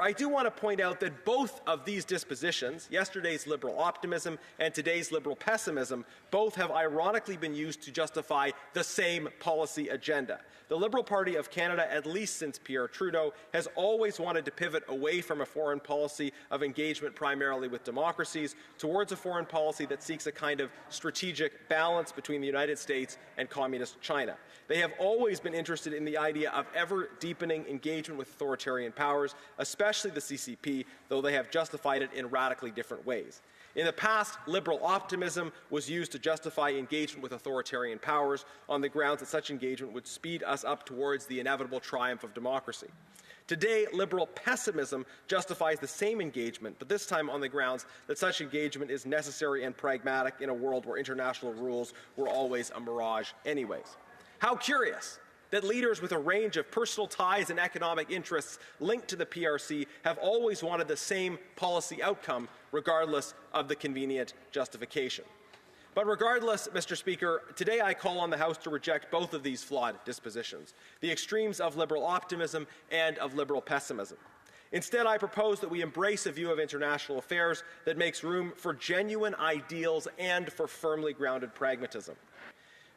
I do want to point out that both of these dispositions, yesterday's liberal optimism and today's liberal pessimism, both have ironically been used to justify the same policy agenda. The Liberal Party of Canada, at least since Pierre Trudeau, has always wanted to pivot away from a foreign policy of engagement primarily with democracies towards a foreign policy that seeks a kind of strategic balance between the United States and Communist China. They have always been interested in the idea of ever-deepening engagement with authoritarian powers, especially the CCP, though they have justified it in radically different ways. In the past, liberal optimism was used to justify engagement with authoritarian powers on the grounds that such engagement would speed us up towards the inevitable triumph of democracy. Today, liberal pessimism justifies the same engagement, but this time on the grounds that such engagement is necessary and pragmatic in a world where international rules were always a mirage anyways. How curious that leaders with a range of personal ties and economic interests linked to the PRC have always wanted the same policy outcome, regardless of the convenient justification. But regardless, Mr. Speaker, today I call on the House to reject both of these flawed dispositions, the extremes of liberal optimism and of liberal pessimism. Instead, I propose that we embrace a view of international affairs that makes room for genuine ideals and for firmly grounded pragmatism.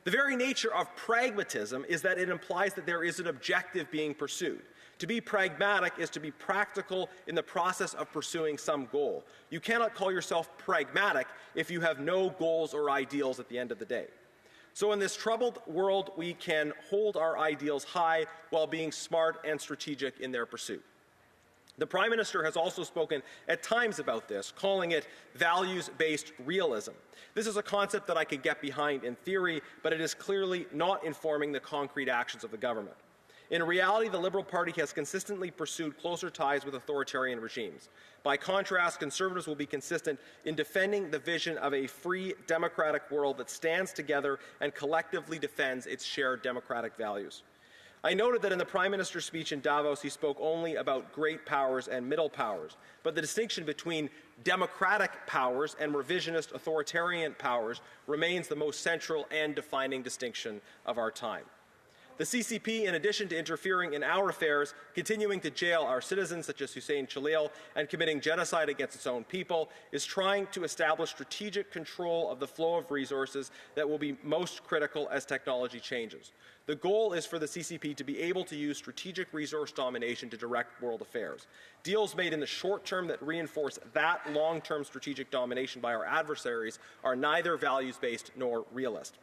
The very nature of pragmatism is that it implies that there is an objective being pursued. To be pragmatic is to be practical in the process of pursuing some goal. You cannot call yourself pragmatic if you have no goals or ideals at the end of the day. So in this troubled world, we can hold our ideals high while being smart and strategic in their pursuit. The Prime Minister has also spoken at times about this, calling it values-based realism. This is a concept that I could get behind in theory, but it is clearly not informing the concrete actions of the government. In reality, the Liberal Party has consistently pursued closer ties with authoritarian regimes. By contrast, Conservatives will be consistent in defending the vision of a free, democratic world that stands together and collectively defends its shared democratic values. I noted that in the Prime Minister's speech in Davos, he spoke only about great powers and middle powers, but the distinction between democratic powers and revisionist authoritarian powers remains the most central and defining distinction of our time. The CCP, in addition to interfering in our affairs, continuing to jail our citizens such as Huseyin Celil and committing genocide against its own people, is trying to establish strategic control of the flow of resources that will be most critical as technology changes. The goal is for the CCP to be able to use strategic resource domination to direct world affairs. Deals made in the short term that reinforce that long-term strategic domination by our adversaries are neither values-based nor realist.